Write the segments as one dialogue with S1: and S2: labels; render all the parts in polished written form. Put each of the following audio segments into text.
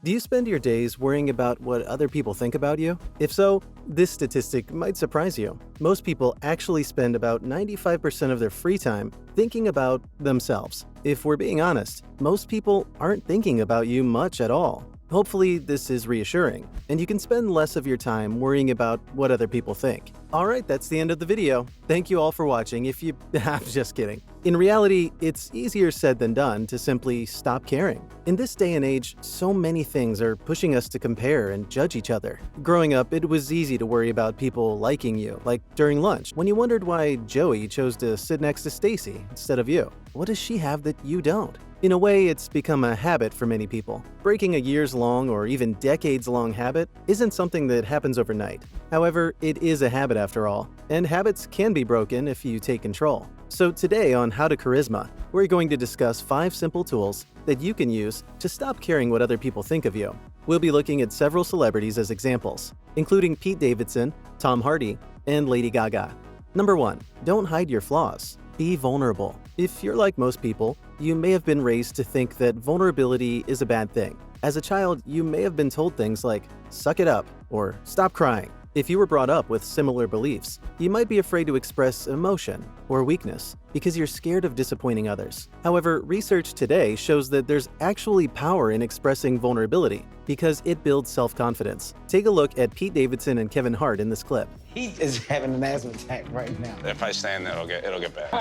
S1: Do you spend your days worrying about what other people think about you? If so, this statistic might surprise you. Most people actually spend about 95% of their free time thinking about themselves. If we're being honest, most people aren't thinking about you much at all. Hopefully, this is reassuring, and you can spend less of your time worrying about what other people think. Alright, that's the end of the video. Thank you all for watching. I'm just kidding. In reality, it's easier said than done to simply stop caring. In this day and age, so many things are pushing us to compare and judge each other. Growing up, it was easy to worry about people liking you, like during lunch, when you wondered why Joey chose to sit next to Stacy instead of you. What does she have that you don't? In a way, it's become a habit for many people. Breaking a years-long or even decades-long habit isn't something that happens overnight. However, it is a habit after all, and habits can be broken if you take control. So today on How to Charisma, we're going to discuss 5 simple tools that you can use to stop caring what other people think of you. We'll be looking at several celebrities as examples, including Pete Davidson, Tom Hardy, and Lady Gaga. Number 1. Don't hide your flaws. Be vulnerable. If you're like most people, you may have been raised to think that vulnerability is a bad thing. As a child, you may have been told things like, "Suck it up," or "Stop crying." If you were brought up with similar beliefs, you might be afraid to express emotion or weakness because you're scared of disappointing others. However, research today shows that there's actually power in expressing vulnerability because it builds self-confidence. Take a look at Pete Davidson and Kevin Hart in this clip.
S2: He is having an asthma attack right now.
S3: If I stand there, it'll get bad.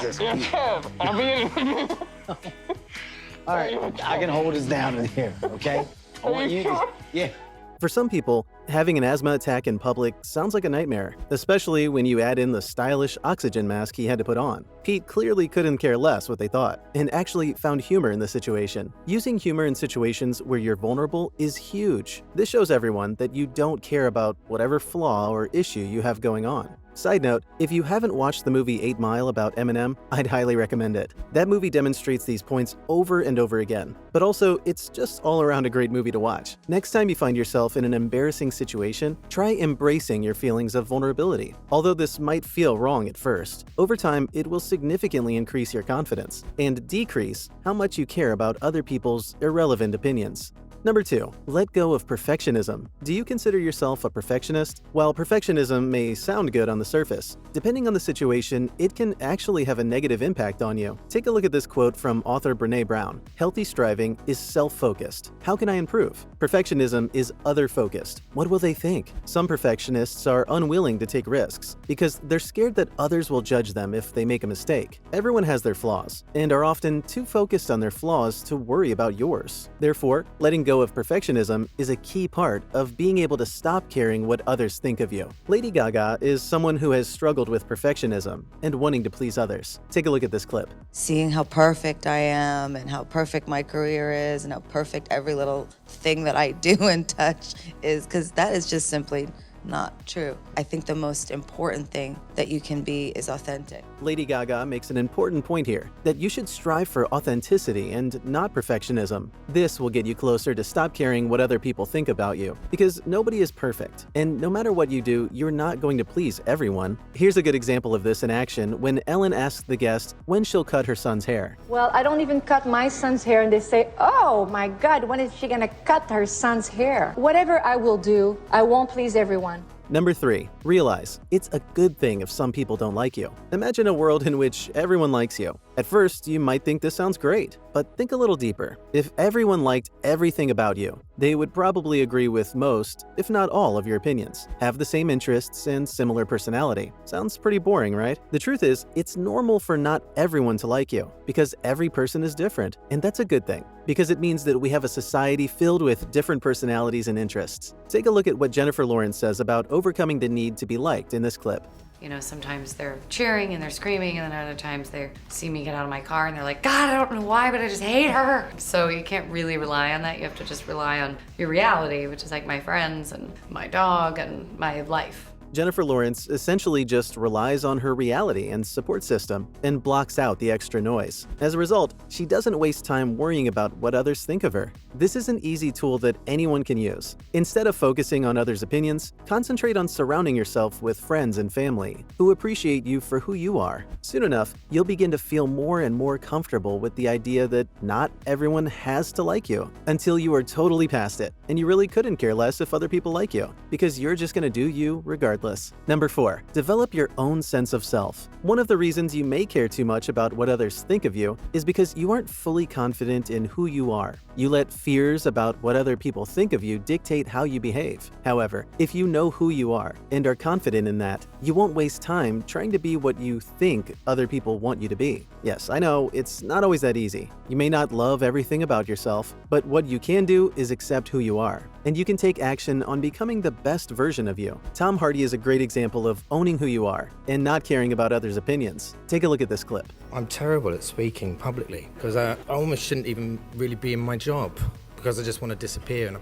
S2: All right, I can hold us down in here, okay? I want you to, yeah.
S1: For some people, having an asthma attack in public sounds like a nightmare, especially when you add in the stylish oxygen mask he had to put on. Pete clearly couldn't care less what they thought, and actually found humor in the situation. Using humor in situations where you're vulnerable is huge. This shows everyone that you don't care about whatever flaw or issue you have going on. Side note, if you haven't watched the movie 8 Mile about Eminem, I'd highly recommend it. That movie demonstrates these points over and over again. But also, it's just all around a great movie to watch. Next time you find yourself in an embarrassing situation, try embracing your feelings of vulnerability. Although this might feel wrong at first, over time it will significantly increase your confidence and decrease how much you care about other people's irrelevant opinions. Number 2. Let go of perfectionism. Do you consider yourself a perfectionist? While perfectionism may sound good on the surface, depending on the situation, it can actually have a negative impact on you. Take a look at this quote from author Brené Brown. "Healthy striving is self-focused. How can I improve? Perfectionism is other-focused. What will they think?" Some perfectionists are unwilling to take risks because they're scared that others will judge them if they make a mistake. Everyone has their flaws and are often too focused on their flaws to worry about yours. Therefore, letting go of perfectionism is a key part of being able to stop caring what others think of you. Lady Gaga is someone who has struggled with perfectionism and wanting to please others. Take a look at this clip.
S4: Seeing how perfect I am and how perfect my career is and how perfect every little thing that I do and touch is, because that is just simply not true. I think the most important thing that you can be is authentic.
S1: Lady Gaga makes an important point here, that you should strive for authenticity and not perfectionism. This will get you closer to stop caring what other people think about you, because nobody is perfect, and no matter what you do, you're not going to please everyone. Here's a good example of this in action when Ellen asked the guest when she'll cut her son's hair.
S5: Well, I don't even cut my son's hair, and they say, "Oh my God, when is she gonna cut her son's hair?" Whatever I will do, I won't please everyone.
S1: Number 3. Realize it's a good thing if some people don't like you. Imagine a world in which everyone likes you. At first, you might think this sounds great, but think a little deeper. If everyone liked everything about you, they would probably agree with most, if not all, of your opinions, have the same interests and similar personality. Sounds pretty boring, right? The truth is, it's normal for not everyone to like you, because every person is different, and that's a good thing, because it means that we have a society filled with different personalities and interests. Take a look at what Jennifer Lawrence says about overcoming the need to be liked in this clip.
S6: You know, sometimes they're cheering and they're screaming, and then other times they see me get out of my car and they're like, "God, I don't know why, but I just hate her." So you can't really rely on that. You have to just rely on your reality, which is like my friends and my dog and my life.
S1: Jennifer Lawrence essentially just relies on her reality and support system and blocks out the extra noise. As a result, she doesn't waste time worrying about what others think of her. This is an easy tool that anyone can use. Instead of focusing on others' opinions, concentrate on surrounding yourself with friends and family who appreciate you for who you are. Soon enough, you'll begin to feel more and more comfortable with the idea that not everyone has to like you until you are totally past it, and you really couldn't care less if other people like you, because you're just gonna do you regardless. Number 4, develop your own sense of self. One of the reasons you may care too much about what others think of you is because you aren't fully confident in who you are. You let fears about what other people think of you dictate how you behave. However, if you know who you are and are confident in that, you won't waste time trying to be what you think other people want you to be. Yes, I know, it's not always that easy. You may not love everything about yourself, but what you can do is accept who you are, and you can take action on becoming the best version of you. Tom Hardy is a great example of owning who you are and not caring about others' opinions. Take a look at this clip.
S7: I'm terrible at speaking publicly because I almost shouldn't even really be in my job because I just want to disappear, and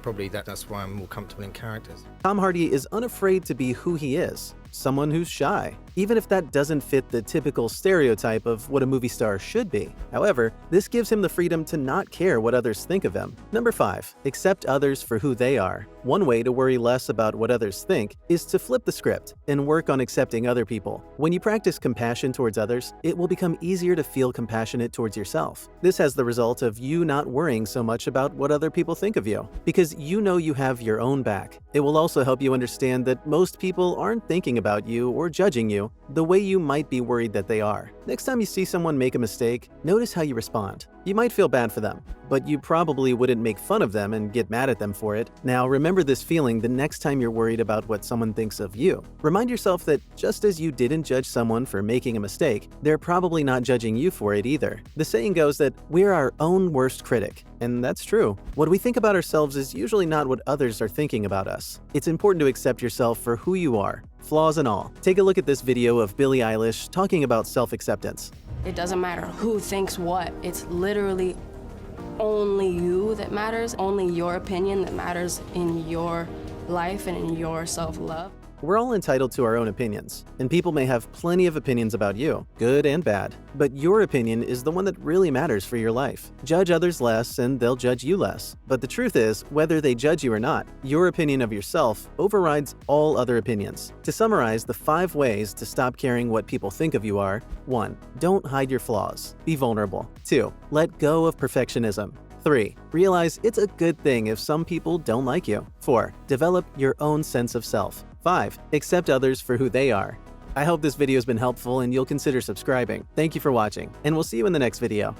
S7: that's why I'm more comfortable in characters.
S1: Tom Hardy is unafraid to be who he is, someone who's shy, even if that doesn't fit the typical stereotype of what a movie star should be. However, this gives him the freedom to not care what others think of him. Number 5, accept others for who they are. One way to worry less about what others think is to flip the script and work on accepting other people. When you practice compassion towards others, it will become easier to feel compassionate towards yourself. This has the result of you not worrying so much about what other people think of you, because you know you have your own back. It will also help you understand that most people aren't thinking about you or judging you the way you might be worried that they are. Next time you see someone make a mistake, notice how you respond. You might feel bad for them, but you probably wouldn't make fun of them and get mad at them for it. Now, remember this feeling the next time you're worried about what someone thinks of you. Remind yourself that just as you didn't judge someone for making a mistake, they're probably not judging you for it either. The saying goes that we're our own worst critic, and that's true. What we think about ourselves is usually not what others are thinking about us. It's important to accept yourself for who you are, flaws and all. Take a look at this video of Billie Eilish talking about self-acceptance.
S8: It doesn't matter who thinks what. It's literally only you that matters, only your opinion that matters in your life and in your self-love.
S1: We're all entitled to our own opinions, and people may have plenty of opinions about you, good and bad, but your opinion is the one that really matters for your life. Judge others less and they'll judge you less. But the truth is, whether they judge you or not, your opinion of yourself overrides all other opinions. To summarize, the 5 ways to stop caring what people think of you are: 1. Don't hide your flaws. Be vulnerable. 2. Let go of perfectionism. 3. Realize it's a good thing if some people don't like you. 4. Develop your own sense of self. 5. Accept others for who they are. I hope this video has been helpful and you'll consider subscribing. Thank you for watching, and we'll see you in the next video.